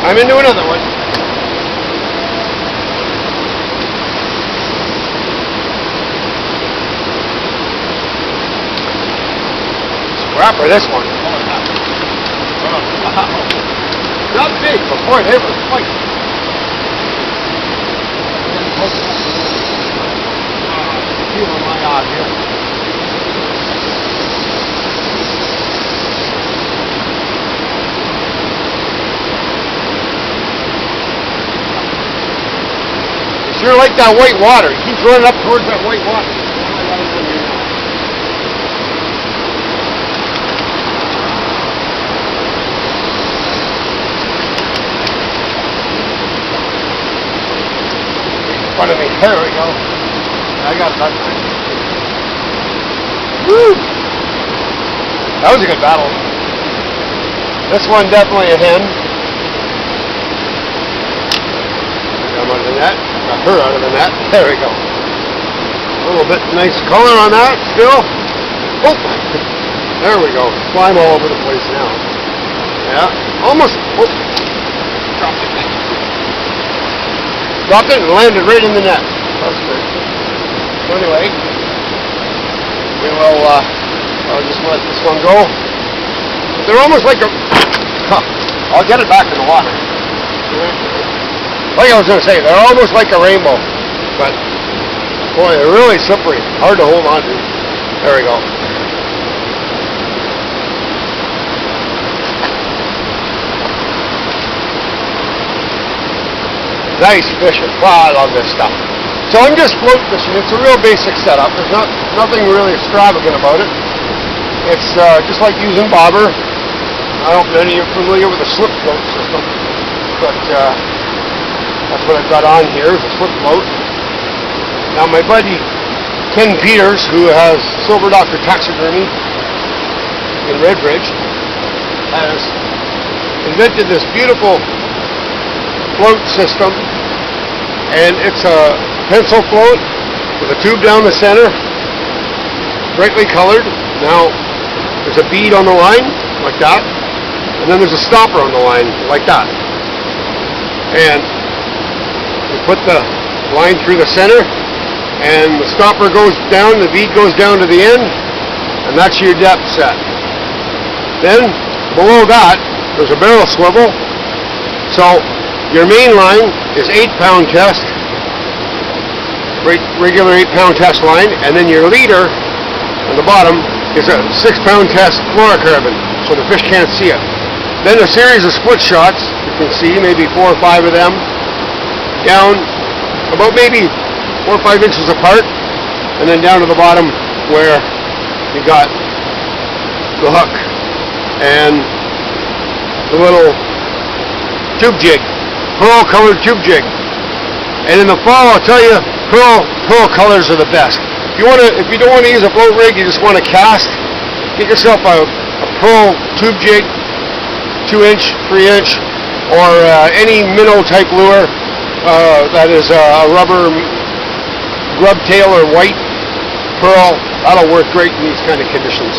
I'm into another one. Scrapper, this one. Not big, but boy, they were fighting. Feeling my eye here. Sure like that white water. He keeps running up towards that white water. In front of me. There we go. I got it that time. Woo! That was a good battle. This one definitely a hen. Come out of the net. Got her out of the net. There we go. A little bit nice color on that still. Oh! There we go. Slime all over the place now. Yeah. Almost. Oh. Dropped it. Dropped it and landed right in the net. That's good. So anyway, we will I'll just let this one go. They're almost like a... I'll get it back in the water. Like I was going to say, they're almost like a rainbow. But, boy, they're really slippery. Hard to hold on to. There we go. Nice fishing. Wow, I love this stuff. So I'm just float fishing. It's a real basic setup. There's nothing really extravagant about it. It's just like using bobber. I don't know if any of you are familiar with the slip float system, but that's what I've got on here, is a slip float. Now my buddy Ken Peters, who has Silver Doctor Taxidermy in Redbridge, has invented this beautiful float system, and it's a pencil float with a tube down the center, brightly colored. Now there's a bead on the line like that, and then there's a stopper on the line like that, and you put the line through the center, and the stopper goes down, the bead goes down to the end, and that's your depth set. Then below that there's a barrel swivel, so your main line is 8-pound test, regular 8-pound test line, and then your leader on the bottom is a 6-pound test fluorocarbon, so the fish can't see it. Then a series of split shots, you can see maybe 4 or 5 of them, down about maybe 4 or 5 inches apart, and then down to the bottom where you got the hook and the little tube jig. Pearl colored tube jig. And in the fall, I'll tell you, pearl colors are the best. If you don't want to use a float rig, you just want to cast, get yourself a pearl tube jig, 2-inch, 3-inch, or any minnow type lure that is a rubber grub tail or white pearl. That'll work great in these kind of conditions.